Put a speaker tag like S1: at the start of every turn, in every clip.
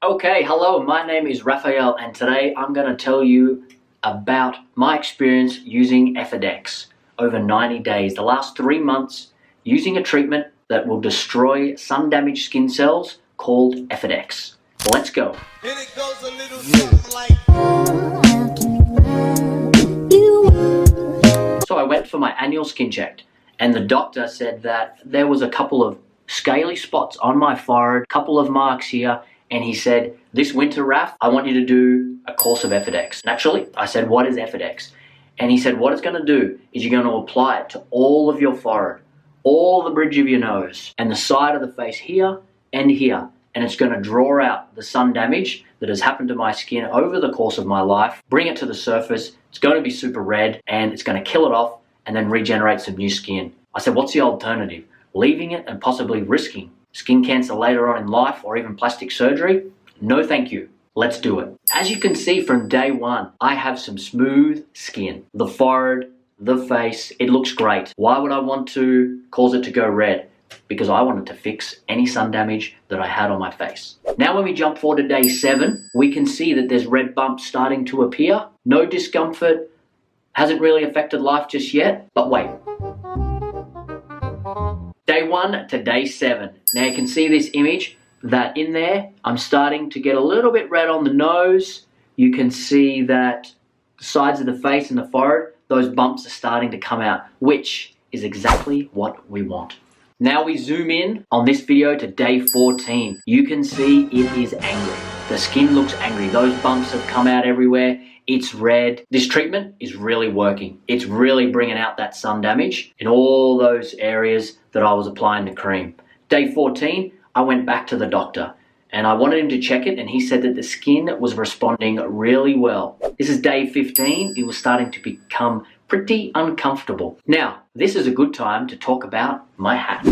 S1: Okay, hello, my name is Raphael and today I'm going to tell you about my experience using Efudex over 90 days, the last 3 months, using a treatment that will destroy sun-damaged skin cells called Efudex. Let's go.
S2: And it goes a little something like...
S1: So I went for my annual skin check and the doctor said that there was a couple of scaly spots on my forehead, a couple of marks here, and he said, this winter, Raph, I want you to do a course of Efudex. Naturally, I said, what is Efudex? And he said, what it's going to do is you're going to apply it to all of your forehead, all the bridge of your nose, and the side of the face here and here. And it's going to draw out the sun damage that has happened to my skin over the course of my life, bring it to the surface. It's going to be super red and it's going to kill it off and then regenerate some new skin. I said, what's the alternative? Leaving it and possibly risking skin cancer later on in life or even plastic surgery? No thank you. Let's do it. As you can see from day one, I have some smooth skin. The forehead, the face, it looks great. Why would I want to cause it to go red? Because I wanted to fix any sun damage that I had on my face. Now when we jump forward to day 7, we can see that there's red bumps starting to appear. No discomfort, hasn't really affected life just yet, but wait. Day 1 to day 7. Now you can see this image that in there, I'm starting to get a little bit red on the nose. You can see that the sides of the face and the forehead, those bumps are starting to come out, which is exactly what we want. Now we zoom in on this video to day 14. You can see it is angry. The skin looks angry. Those bumps have come out everywhere. It's red. This treatment is really working. It's really bringing out that sun damage in all those areas that I was applying the cream. Day 14, I went back to the doctor and I wanted him to check it and he said that the skin was responding really well. This is day 15. It was starting to become pretty uncomfortable. Now, this is a good time to talk about my hat.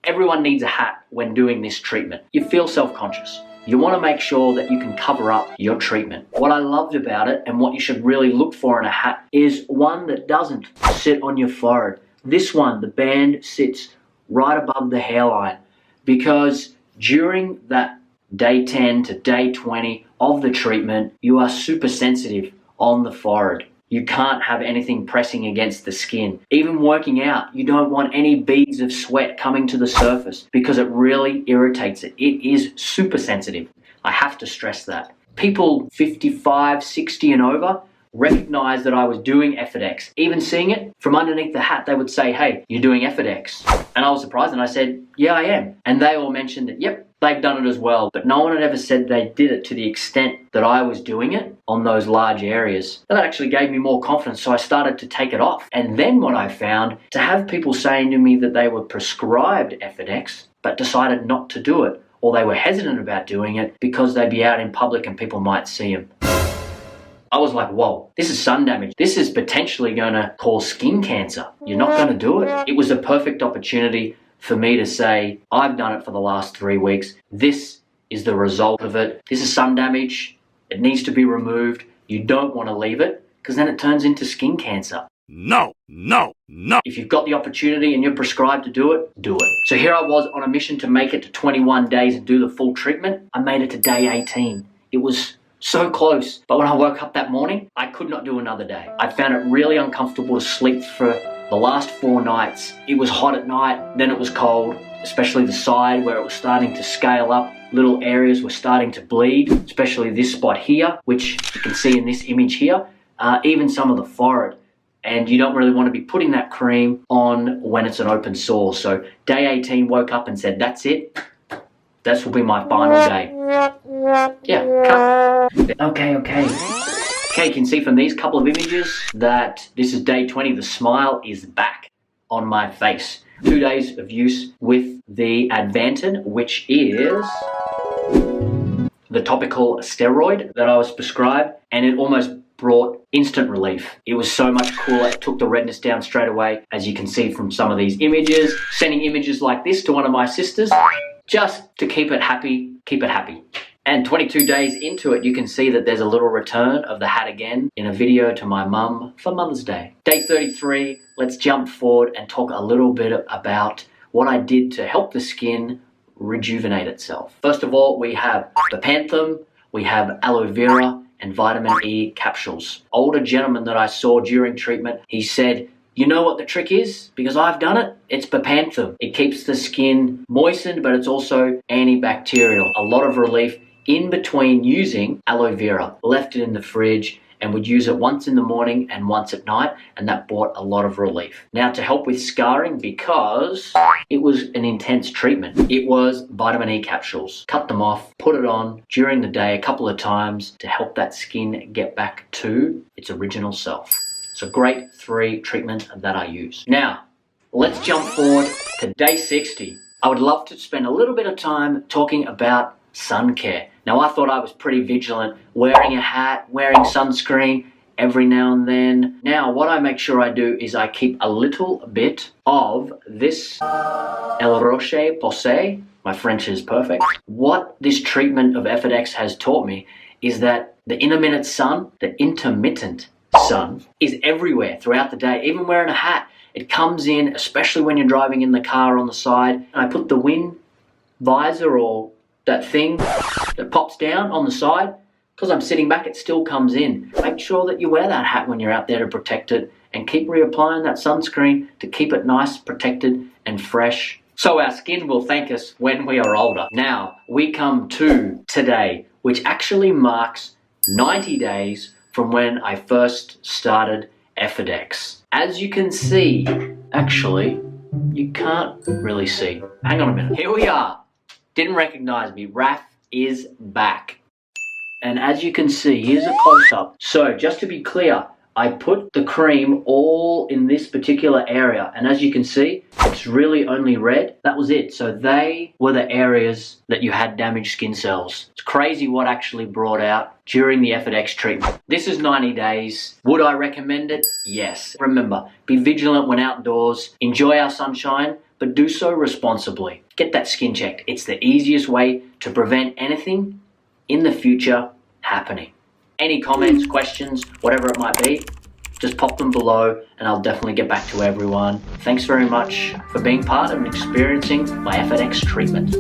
S1: Everyone needs a hat when doing this treatment. You feel self-conscious. You want to make sure that you can cover up your treatment. What I loved about it and what you should really look for in a hat is one that doesn't sit on your forehead. This one, the band sits right above the hairline, because during that day 10 to day 20 of the treatment, you are super sensitive on the forehead. You can't have anything pressing against the skin. Even working out, you don't want any beads of sweat coming to the surface because it really irritates it. It is super sensitive. I have to stress that. People 55, 60 and over recognize that I was doing Efudex. Even seeing it from underneath the hat, they would say, hey, you're doing Efudex. And I was surprised and I said, yeah, I am. And they all mentioned that, yep, they've done it as well. But no one had ever said they did it to the extent that I was doing it on those large areas. And that actually gave me more confidence, so I started to take it off. And then what I found, to have people saying to me that they were prescribed Efudex, but decided not to do it, or they were hesitant about doing it because they'd be out in public and people might see them. I was like, whoa, this is sun damage. This is potentially going to cause skin cancer. You're not going to do it. It was a perfect opportunity for me to say, I've done it for the last 3 weeks. This is the result of it. This is sun damage. It needs to be removed. You don't want to leave it because then it turns into skin cancer.
S2: No, no, no.
S1: If you've got the opportunity and you're prescribed to do it, do it. So here I was on a mission to make it to 21 days and do the full treatment. I made it to day 18. It was so close. But when I woke up that morning, I could not do another day. I found it really uncomfortable to sleep for the last 4 nights. It was hot at night, then it was cold, especially the side where it was starting to scale up. Little areas were starting to bleed, especially this spot here, which you can see in this image here, even some of the forehead. And you don't really want to be putting that cream on when it's an open sore. So day 18, woke up and said, that's it. This will be my final day. Yeah, cut. Okay. Okay, you can see from these couple of images that this is day 20. The smile is back on my face. 2 days of use with the Advantin, which is the topical steroid that I was prescribed, and it almost brought instant relief. It was so much cooler. It took the redness down straight away, as you can see from some of these images. Sending images like this to one of my sisters just to keep it happy, keep it happy. And 22 days into it, you can see that there's a little return of the hat again in a video to my mum for Mother's Day. Day 33, let's jump forward and talk a little bit about what I did to help the skin rejuvenate itself. First of all, we have Bepanthen, we have aloe vera, and vitamin E capsules. Older gentleman that I saw during treatment, he said, you know what the trick is? Because I've done it. It's Bepanthen. It keeps the skin moistened, but it's also antibacterial. A lot of relief in between using aloe vera. Left it in the fridge and would use it once in the morning and once at night, and that brought a lot of relief. Now, to help with scarring, because it was an intense treatment, it was vitamin E capsules. Cut them off, put it on during the day a couple of times to help that skin get back to its original self. So great 3 treatments that I use. Now, let's jump forward to day 60. I would love to spend a little bit of time talking about sun care. Now, I thought I was pretty vigilant, wearing a hat, wearing sunscreen every now and then. Now, what I make sure I do is I keep a little bit of this El Roche Posay. My French is perfect. What this treatment of Efudex has taught me is that the intermittent sun is everywhere throughout the day. Even wearing a hat, it comes in, especially when you're driving in the car on the side. And I put the wind visor or that thing that pops down on the side. Because I'm sitting back, it still comes in. Make sure that you wear that hat when you're out there to protect it, and keep reapplying that sunscreen to keep it nice, protected, and fresh. So our skin will thank us when we are older. Now, we come to today, which actually marks 90 days from when I first started Efudex. As you can see, actually, you can't really see. Hang on a minute. Here we are. Didn't recognize me. Raph is back. And as you can see, here's a close-up. So just to be clear, I put the cream all in this particular area. And as you can see, it's really only red. That was it. So they were the areas that you had damaged skin cells. It's crazy what actually brought out during the Efudex treatment. This is 90 days. Would I recommend it? Yes. Remember, be vigilant when outdoors. Enjoy our sunshine, but do so responsibly. Get that skin checked. It's the easiest way to prevent anything in the future happening. Any comments, questions, whatever it might be, just pop them below and I'll definitely get back to everyone. Thanks very much for being part and experiencing my Efudex treatment.